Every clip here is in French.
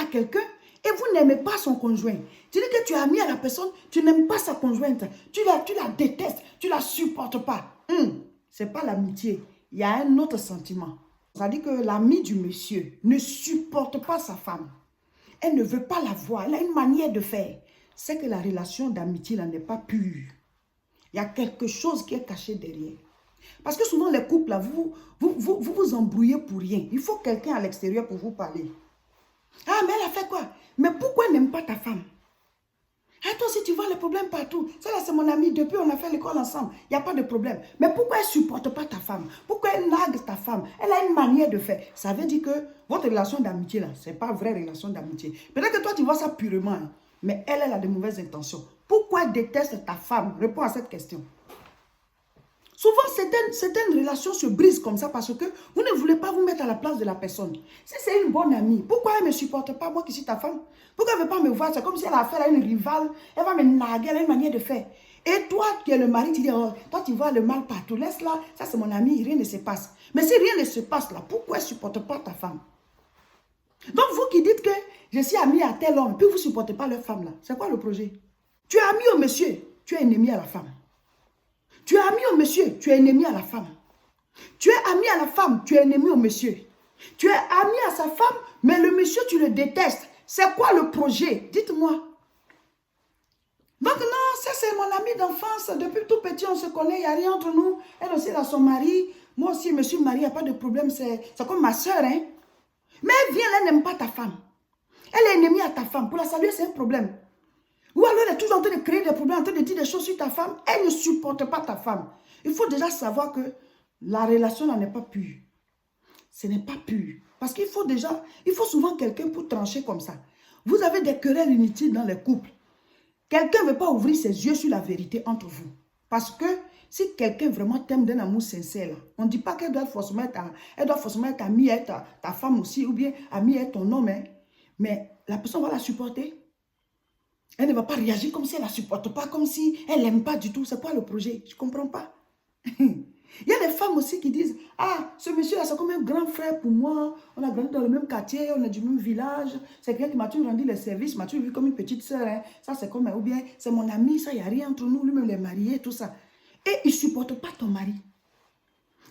quelqu'un et vous n'aimez pas son conjoint. Tu dis que tu es ami à la personne, tu n'aimes pas sa conjointe. Tu la détestes, tu ne la supportes pas. Ce n'est pas l'amitié. Il y a un autre sentiment. C'est-à-dire que l'ami du monsieur ne supporte pas sa femme. Elle ne veut pas la voir. Elle a une manière de faire. C'est que la relation d'amitié là n'est pas pure. Il y a quelque chose qui est caché derrière. Parce que souvent les couples là, vous embrouillez pour rien. Il faut quelqu'un à l'extérieur pour vous parler. Ah, mais elle a fait quoi? Mais pourquoi elle n'aime pas ta femme? Ah, toi aussi tu vois les problèmes partout. Ça là c'est mon ami, depuis on a fait l'école ensemble. Il n'y a pas de problème. Mais pourquoi elle ne supporte pas ta femme? Pourquoi elle nargue ta femme? Elle a une manière de faire. Ça veut dire que votre relation d'amitié là, ce n'est pas une vraie relation d'amitié. Peut-être que toi tu vois ça purement, hein, mais elle a de mauvaises intentions. Pourquoi elle déteste ta femme? Réponds à cette question. Souvent, certaines relations se brisent comme ça parce que vous ne voulez pas vous mettre à la place de la personne. Si c'est une bonne amie, pourquoi elle ne me supporte pas, moi qui suis ta femme? Pourquoi elle ne veut pas me voir? C'est comme si elle a affaire à une rivale, elle va me narguer, elle a une manière de faire. Et toi, qui es le mari, tu dis, oh, toi tu vois le mal partout, laisse-la, ça c'est mon ami, rien ne se passe. Mais si rien ne se passe là, pourquoi elle ne supporte pas ta femme? Donc vous qui dites que je suis ami à tel homme, puis vous ne supportez pas leur femme là, c'est quoi le projet? Tu es ami au monsieur, tu es ennemi à la femme. Tu es ami au monsieur, tu es ennemi à la femme. Tu es ami à la femme, tu es ennemi au monsieur. Tu es ami à sa femme, mais le monsieur, tu le détestes. C'est quoi le projet? Dites-moi. Donc non, ça c'est mon ami d'enfance. Depuis tout petit, on se connaît, il n'y a rien entre nous. Elle aussi, elle a son mari. Moi aussi, je me suis mariée, il n'y a pas de problème. C'est comme ma soeur, hein. Mais elle vient, elle n'aime pas ta femme. Elle est ennemie à ta femme. Pour la saluer, c'est un problème. Ou alors elle est toujours en train de créer des problèmes, en train de dire des choses sur ta femme. Elle ne supporte pas ta femme. Il faut déjà savoir que la relation là n'est pas pure. Ce n'est pas pur. Parce qu'il faut souvent quelqu'un pour trancher comme ça. Vous avez des querelles inutiles dans les couples. Quelqu'un ne veut pas ouvrir ses yeux sur la vérité entre vous. Parce que si quelqu'un vraiment t'aime d'un amour sincère, là, on ne dit pas qu'elle doit forcément être amie avec ta femme aussi, ou bien amie avec ton homme. Hein. Mais la personne va la supporter. Elle ne va pas réagir comme si elle ne la supporte pas, comme si elle n'aime pas du tout. C'est quoi le projet? Je ne comprends pas. Il y a des femmes aussi qui disent, ah, ce monsieur-là, c'est comme un grand frère pour moi. On a grandi dans le même quartier, on est du même village. C'est quelqu'un qui m'a toujours rendu les services, m'a toujours vu comme une petite soeur. Hein. Ça, c'est comme, ou bien, c'est mon ami, ça, il n'y a rien entre nous. Lui-même, il est marié, tout ça. Et il ne supporte pas ton mari.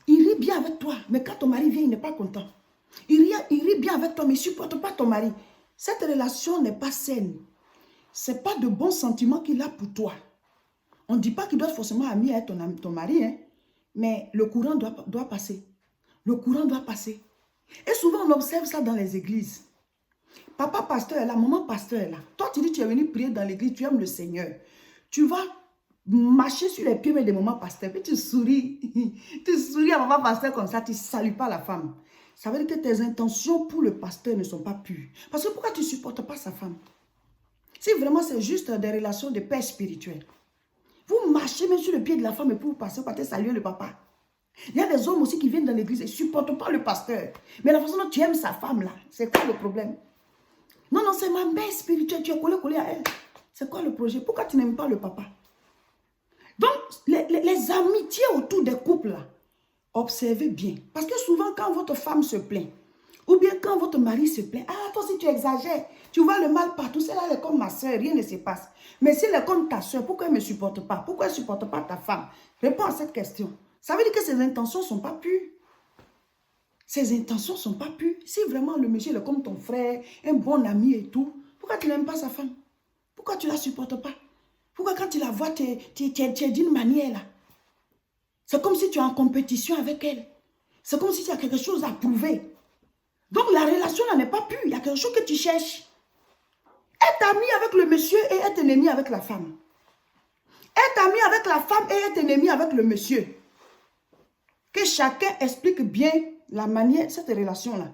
Il rit bien avec toi, mais quand ton mari vient, il n'est pas content. Il rit bien avec toi, mais il ne supporte pas ton mari. Cette relation n'est pas saine. Ce n'est pas de bons sentiments qu'il a pour toi. On ne dit pas qu'il doit être forcément ami avec ton mari, hein, mais le courant doit passer. Le courant doit passer. Et souvent, on observe ça dans les églises. Papa pasteur est là, maman pasteur est là. Toi, tu dis tu es venu prier dans l'église, tu aimes le Seigneur. Tu vas marcher sur les pieds de maman pasteur, puis tu souris. Tu souris à maman pasteur comme ça, tu ne salues pas la femme. Ça veut dire que tes intentions pour le pasteur ne sont pas pures. Parce que pourquoi tu ne supportes pas sa femme? Si vraiment c'est juste des relations de paix spirituelle. Vous marchez même sur le pied de la femme et pour vous passer, vous partez saluer le papa. Il y a des hommes aussi qui viennent dans l'église et ne supportent pas le pasteur. Mais la façon dont tu aimes sa femme là, c'est quoi le problème? Non, non, c'est ma mère spirituelle, tu es collé à elle. C'est quoi le projet? Pourquoi tu n'aimes pas le papa? Donc, les amitiés autour des couples là, observez bien. Parce que souvent quand votre femme se plaint, ou bien quand votre mari se plaint, ah, toi si tu exagères, tu vois le mal partout, celle-là elle est comme ma soeur, rien ne se passe. Mais si elle est comme ta soeur, pourquoi elle ne me supporte pas? Pourquoi elle ne supporte pas ta femme? Réponds à cette question. Ça veut dire que ses intentions ne sont pas pures. Ses intentions ne sont pas pures. Si vraiment le monsieur est comme ton frère, un bon ami et tout, pourquoi tu n'aimes pas sa femme? Pourquoi tu ne la supportes pas? Pourquoi quand tu la vois, tu es d'une manière là? C'est comme si tu es en compétition avec elle. C'est comme si tu as quelque chose à prouver. Donc la relation là n'est pas pure. Il y a quelque chose que tu cherches. Être ami avec le monsieur et être ennemi avec la femme. Être ami avec la femme et être ennemi avec le monsieur. Que chacun explique bien la manière, cette relation-là.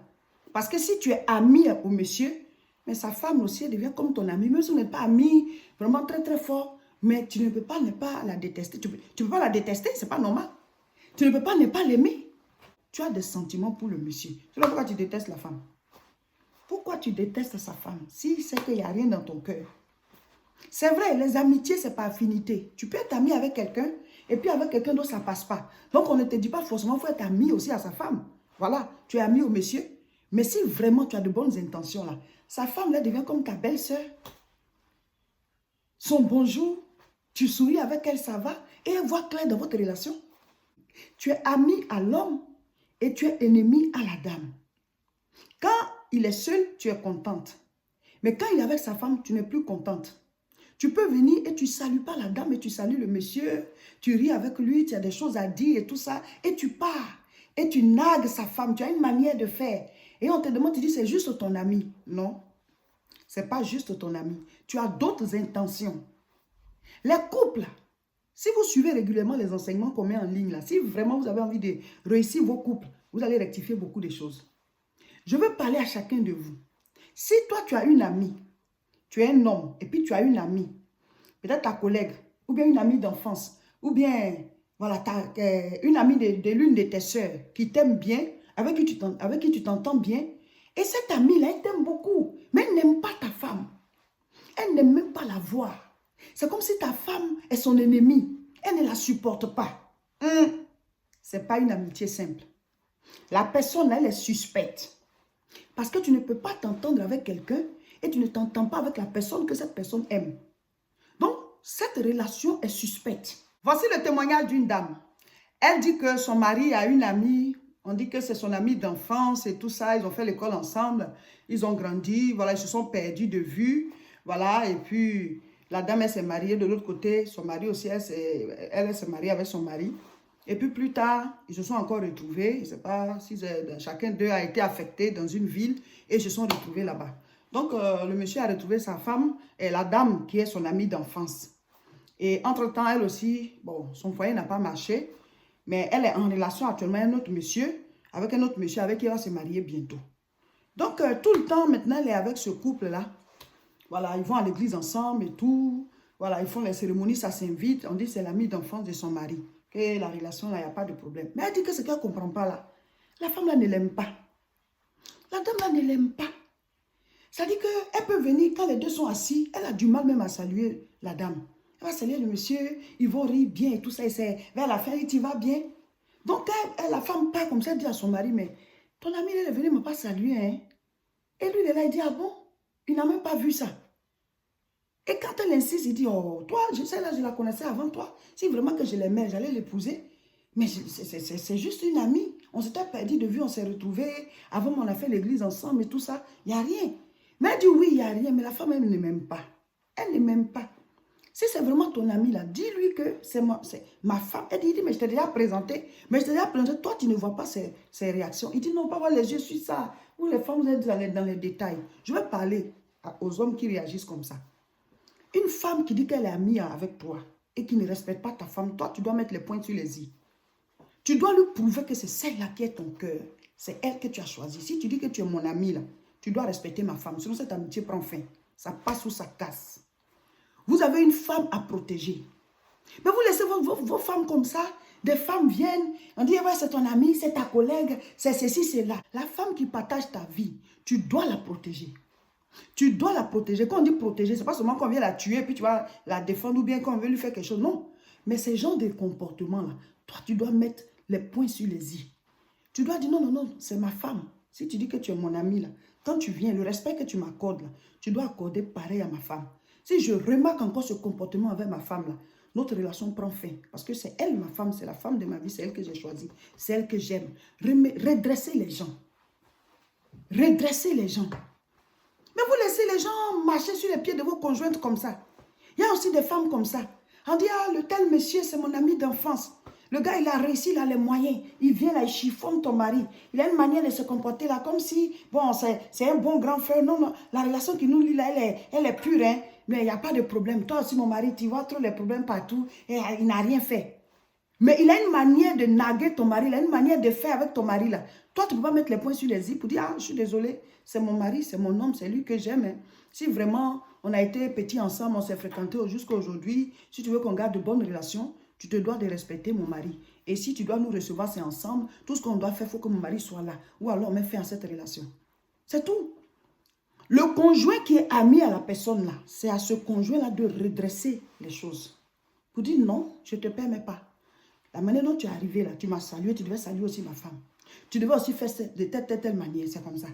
Parce que si tu es ami au monsieur, mais sa femme aussi elle devient comme ton ami. Même si on n'est pas ami, vraiment très très fort, mais tu ne peux pas ne pas la détester. Tu peux pas la détester, c'est pas normal. Tu ne peux pas ne pas l'aimer. Tu as des sentiments pour le monsieur. C'est là pourquoi tu détestes la femme. Pourquoi tu détestes sa femme si c'est qu'il n'y a rien dans ton cœur? C'est vrai, les amitiés, ce n'est pas affinité. Tu peux être ami avec quelqu'un et puis avec quelqu'un d'autre, ça ne passe pas. Donc, on ne te dit pas forcément qu'il faut être ami aussi à sa femme. Voilà, tu es ami au monsieur, Mais si vraiment tu as de bonnes intentions là, sa femme là devient comme ta belle-sœur. Son bonjour, tu souris avec elle, ça va, et elle voit clair dans votre relation. Tu es ami à l'homme et tu es ennemi à la dame. Quand il est seul, tu es contente. Mais quand il est avec sa femme, tu n'es plus contente. Tu peux venir et tu ne salues pas la dame et tu salues le monsieur. Tu ris avec lui, tu as des choses à dire et tout ça. Et tu pars. Et tu nagues sa femme. Tu as une manière de faire. Et on te demande, tu dis, c'est juste ton ami. Non, ce n'est pas juste ton ami. Tu as d'autres intentions. Les couples, si vous suivez régulièrement les enseignements qu'on met en ligne, là, si vraiment vous avez envie de réussir vos couples, vous allez rectifier beaucoup de choses. Je veux parler à chacun de vous. Si toi, tu as une amie, tu es un homme, et puis tu as une amie, peut-être ta collègue, ou bien une amie d'enfance, ou bien voilà, une amie de l'une de tes soeurs qui t'aime bien, avec qui tu t'entends bien, et cette amie-là, elle t'aime beaucoup, mais elle n'aime pas ta femme. Elle n'aime même pas la voir. C'est comme si ta femme est son ennemie. Elle ne la supporte pas. Ce n'est pas une amitié simple. La personne, elle est suspecte. Parce que tu ne peux pas t'entendre avec quelqu'un et tu ne t'entends pas avec la personne que cette personne aime. Donc, cette relation est suspecte. Voici le témoignage d'une dame. Elle dit que son mari a une amie. On dit que c'est son amie d'enfance et tout ça. Ils ont fait l'école ensemble. Ils ont grandi. Voilà, ils se sont perdus de vue. Voilà, et puis la dame, elle s'est mariée de l'autre côté. Son mari aussi, elle s'est mariée avec son mari. Et puis plus tard, ils se sont encore retrouvés. Je ne sais pas si chacun d'eux a été affecté dans une ville et ils se sont retrouvés là-bas. Donc, le monsieur a retrouvé sa femme et la dame qui est son amie d'enfance. Et entre-temps, elle aussi, bon, son foyer n'a pas marché, mais elle est en relation actuellement avec un autre monsieur avec qui elle va se marier bientôt. Donc, tout le temps, maintenant, elle est avec ce couple-là. Voilà, ils vont à l'église ensemble et tout. Voilà, ils font les cérémonies, ça s'invite. On dit que c'est l'ami d'enfance de son mari. Que la relation, là, il n'y a pas de problème. Mais elle dit que ce qu'elle ne comprend pas, là, la femme, là, ne l'aime pas. La dame, là, ne l'aime pas. Ça dit qu'elle peut venir, quand les deux sont assis, elle a du mal même à saluer la dame. Elle va saluer le monsieur, ils vont rire bien et tout ça. Et c'est vers la fin, il va bien. Donc, la femme part comme ça, elle dit à son mari, mais ton ami, il est venu, ne m'a pas salué. Hein? Et lui, il est là, il dit, ah bon? Il n'a même pas vu ça. Et quand elle insiste, il dit, oh, toi, celle-là, je la connaissais avant toi. Si vraiment que je l'aimais, j'allais l'épouser. Mais c'est juste une amie. On s'était perdu de vue, on s'est retrouvés. Avant, on a fait l'église ensemble et tout ça. Il n'y a rien. Mais elle dit, oui, il n'y a rien. Mais la femme, elle ne m'aime pas. Elle ne m'aime pas. Si c'est vraiment ton ami là, dis-lui que c'est ma femme. Elle dit, mais je t'ai déjà présenté. Mais je t'ai déjà présenté. Toi, tu ne vois pas ses réactions. Il dit, non, pas voir les yeux sur ça. Vous, les femmes, vous êtes dans les détails. Je vais parler aux hommes qui réagissent comme ça. Une femme qui dit qu'elle est amie avec toi et qui ne respecte pas ta femme, toi, tu dois mettre les points sur les i. Tu dois lui prouver que c'est celle-là qui est ton cœur. C'est elle que tu as choisie. Si tu dis que tu es mon ami là, tu dois respecter ma femme. Sinon, cette amitié prend fin. Ça passe ou ça casse. Vous avez une femme à protéger. Mais vous laissez vos femmes comme ça. Des femmes viennent, on dit, ouais, c'est ton ami, c'est ta collègue, c'est ceci, c'est là. La femme qui partage ta vie, tu dois la protéger. Tu dois la protéger. Quand on dit protéger, ce n'est pas seulement qu'on vient la tuer, puis tu vas la défendre, ou bien qu'on veut lui faire quelque chose. Non. Mais ces genres de comportements-là, toi, tu dois mettre les points sur les i. Tu dois dire, non, non, non, c'est ma femme. Si tu dis que tu es mon ami, là, quand tu viens, le respect que tu m'accordes, là, tu dois accorder pareil à ma femme. Si je remarque encore ce comportement avec ma femme, là, notre relation prend fin. Parce que c'est elle, ma femme, c'est la femme de ma vie, c'est elle que j'ai choisie. C'est elle que j'aime. Redresser les gens. Redresser les gens. Mais vous laissez les gens marcher sur les pieds de vos conjointes comme ça. Il y a aussi des femmes comme ça. On dit, ah, le tel monsieur, c'est mon ami d'enfance. Le gars, il a réussi, il a les moyens. Il vient là, il chiffonne ton mari. Il a une manière de se comporter là, comme si, bon, c'est un bon grand frère. Non, non, la relation qui nous lie là, elle est pure, hein. Mais il n'y a pas de problème. Toi aussi, mon mari, tu vois trop les problèmes partout. Et il n'a rien fait. Mais il a une manière de naguer ton mari, il a une manière de faire avec ton mari là. Toi, tu ne peux pas mettre les points sur les i pour dire, ah, je suis désolé, c'est mon mari, c'est mon homme, c'est lui que j'aime. Hein. Si vraiment on a été petits ensemble, on s'est fréquentés jusqu'à aujourd'hui, si tu veux qu'on garde de bonnes relations, tu te dois de respecter mon mari. Et si tu dois nous recevoir, c'est ensemble. Tout ce qu'on doit faire, il faut que mon mari soit là. Ou alors, on met fin à cette relation. C'est tout. Le conjoint qui est ami à la personne là, c'est à ce conjoint-là de redresser les choses. Pour dire non, je ne te permets pas. La manière dont tu es arrivé là, tu m'as salué, tu devais saluer aussi ma femme. Tu devais aussi faire de telle manière, c'est comme ça.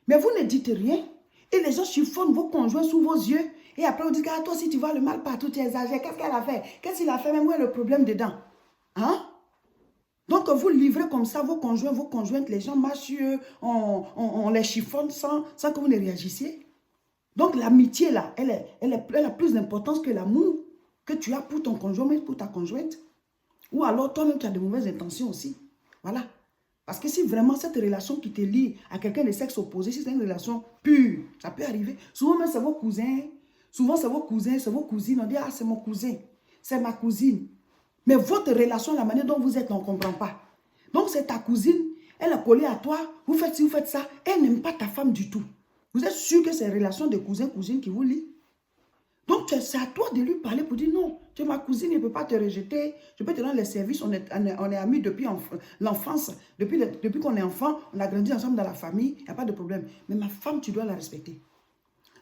Mais vous ne dites rien. Et les gens chiffonnent vos conjoints sous vos yeux. Et après, on dit, ah, toi, si tu vois le mal partout, tu exagères. Qu'est-ce qu'elle a fait? Qu'est-ce qu'il a fait? Même où est le problème dedans? Hein? Donc, vous livrez comme ça vos conjoints, vos conjointes. Les gens marchent sur eux. On les chiffonne sans que vous ne réagissiez. Donc, l'amitié, là, elle a plus d'importance que l'amour que tu as pour ton conjoint, mais pour ta conjointe. Ou alors, toi-même, tu as de mauvaises intentions aussi. Voilà. Parce que si vraiment cette relation qui te lie à quelqu'un de sexe opposé, si c'est une relation pure, ça peut arriver. Souvent, même, c'est vos cousins. Souvent, c'est vos cousins, c'est vos cousines. On dit, ah, c'est mon cousin, c'est ma cousine. Mais votre relation, la manière dont vous êtes, on ne comprend pas. Donc, c'est ta cousine, elle est collée à toi, vous faites ci, vous faites ça. Elle n'aime pas ta femme du tout. Vous êtes sûr que c'est une relation de cousin-cousine qui vous lie? Donc, c'est à toi de lui parler pour dire non, tu es ma cousine, je ne peux pas te rejeter, je peux te rendre les services, on est amis depuis l'enfance, depuis qu'on est enfant, on a grandi ensemble dans la famille, il n'y a pas de problème. Mais ma femme, tu dois la respecter.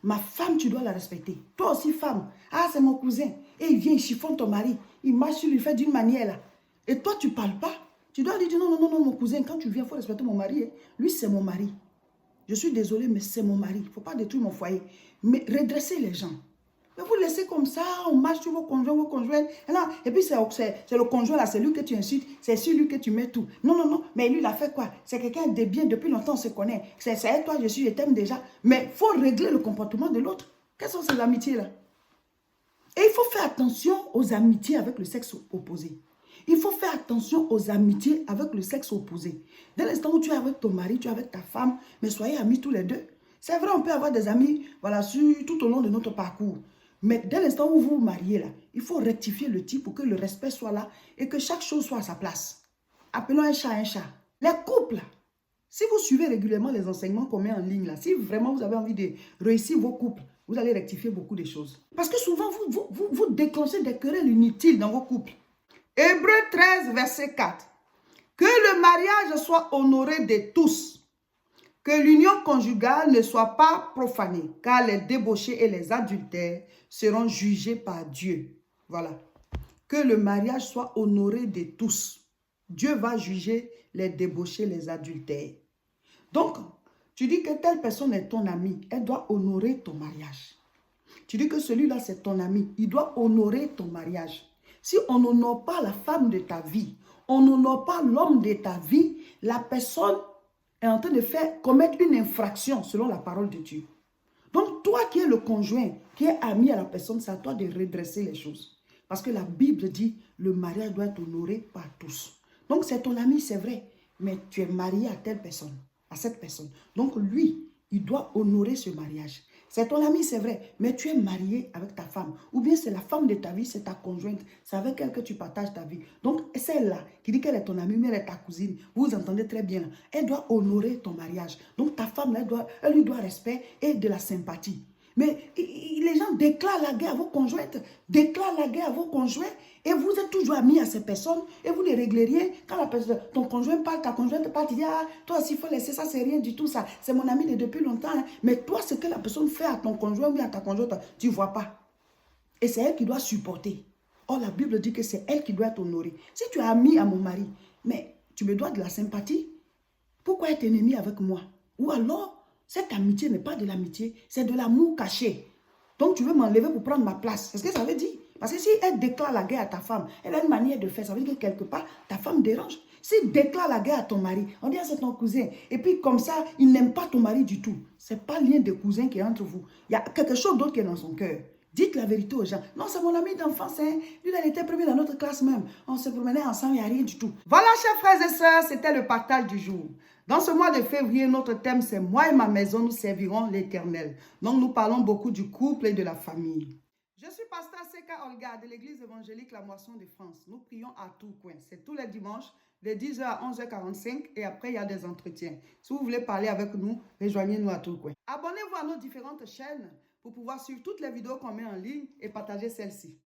Ma femme, tu dois la respecter. Toi aussi, femme, ah, c'est mon cousin, et il vient, il chiffonne ton mari, il marche sur lui, fait d'une manière là. Et toi, tu ne parles pas. Tu dois lui dire non, non, non, non, mon cousin, quand tu viens, il faut respecter mon mari. Hein. Lui, c'est mon mari. Je suis désolée, mais c'est mon mari. Il ne faut pas détruire mon foyer. Mais redressez les gens. Mais vous laissez comme ça, on marche sur vos conjoints, vos conjointes. Et puis c'est le conjoint là, c'est lui que tu insultes, c'est sur lui que tu mets tout. Non, non, non, mais lui il a fait quoi? C'est quelqu'un de bien, depuis longtemps on se connaît. C'est toi, je t'aime déjà. Mais il faut régler le comportement de l'autre. Quelles sont ces amitiés là? Et il faut faire attention aux amitiés avec le sexe opposé. Il faut faire attention aux amitiés avec le sexe opposé. Dès l'instant où tu es avec ton mari, tu es avec ta femme, mais soyez amis tous les deux. C'est vrai, on peut avoir des amis voilà, tout au long de notre parcours. Mais dès l'instant où vous vous mariez, là, il faut rectifier le tir pour que le respect soit là et que chaque chose soit à sa place. Appelons un chat un chat. Les couples, là, si vous suivez régulièrement les enseignements qu'on met en ligne, là, si vraiment vous avez envie de réussir vos couples, vous allez rectifier beaucoup de choses. Parce que souvent, vous déclenchez des querelles inutiles dans vos couples. Hébreux 13, verset 4. Que le mariage soit honoré de tous. Que l'union conjugale ne soit pas profanée, car les débauchés et les adultères seront jugés par Dieu. Voilà. Que le mariage soit honoré de tous. Dieu va juger les débauchés, les adultères. Donc, tu dis que telle personne est ton ami, elle doit honorer ton mariage. Tu dis que celui-là, c'est ton ami, il doit honorer ton mariage. Si on n'honore pas la femme de ta vie, on n'honore pas l'homme de ta vie, la personne est en train de commettre une infraction selon la parole de Dieu. Donc, toi qui es le conjoint, qui es ami à la personne, c'est à toi de redresser les choses. Parce que la Bible dit, le mariage doit être honoré par tous. Donc, c'est ton ami, c'est vrai, mais tu es marié à telle personne, à cette personne. Donc, lui, il doit honorer ce mariage. C'est ton ami, c'est vrai, mais tu es marié avec ta femme. Ou bien c'est la femme de ta vie, c'est ta conjointe. C'est avec elle que tu partages ta vie. Donc, celle-là, qui dit qu'elle est ton amie, mais elle est ta cousine, vous vous entendez très bien. Elle doit honorer ton mariage. Donc, ta femme, elle lui doit respect et de la sympathie. Mais les gens déclarent la guerre à vos conjointes, déclarent la guerre à vos conjoints, et vous êtes toujours amis à ces personnes, et vous ne réglez rien. Quand ton conjoint parle, ta conjointe parle, tu dis, ah, toi aussi, il faut laisser ça, c'est rien du tout, ça. C'est mon ami de depuis longtemps. Hein. Mais toi, ce que la personne fait à ton conjoint ou à ta conjointe, tu ne vois pas. Et c'est elle qui doit supporter. Or, la Bible dit que c'est elle qui doit être honorée. Si tu es ami à mon mari, mais tu me dois de la sympathie, pourquoi être ennemi avec moi? Ou alors, cette amitié n'est pas de l'amitié, c'est de l'amour caché. Donc, tu veux m'enlever pour prendre ma place. C'est ce que ça veut dire. Parce que si elle déclare la guerre à ta femme, elle a une manière de faire. Ça veut dire que quelque part, ta femme dérange. S'il déclare la guerre à ton mari, on dit ah, c'est ton cousin. Et puis comme ça, il n'aime pas ton mari du tout. Ce n'est pas le lien de cousin qui est entre vous. Il y a quelque chose d'autre qui est dans son cœur. Dites la vérité aux gens. Non, c'est mon ami d'enfance. Hein. Lui, il était premier dans notre classe même. On se promenait ensemble, il n'y a rien du tout. Voilà, chers frères et sœurs, c'était le partage du jour. Dans ce mois de février, notre thème, c'est « Moi et ma maison, nous servirons l'Éternel ». Donc, nous parlons beaucoup du couple et de la famille. Je suis pasteur Seka Olga de l'église évangélique La Moisson de France. Nous prions à Tourcoing. C'est tous les dimanches de 10h à 11h45 et après, il y a des entretiens. Si vous voulez parler avec nous, rejoignez-nous à Tourcoing. Abonnez-vous à nos différentes chaînes pour pouvoir suivre toutes les vidéos qu'on met en ligne et partager celles-ci.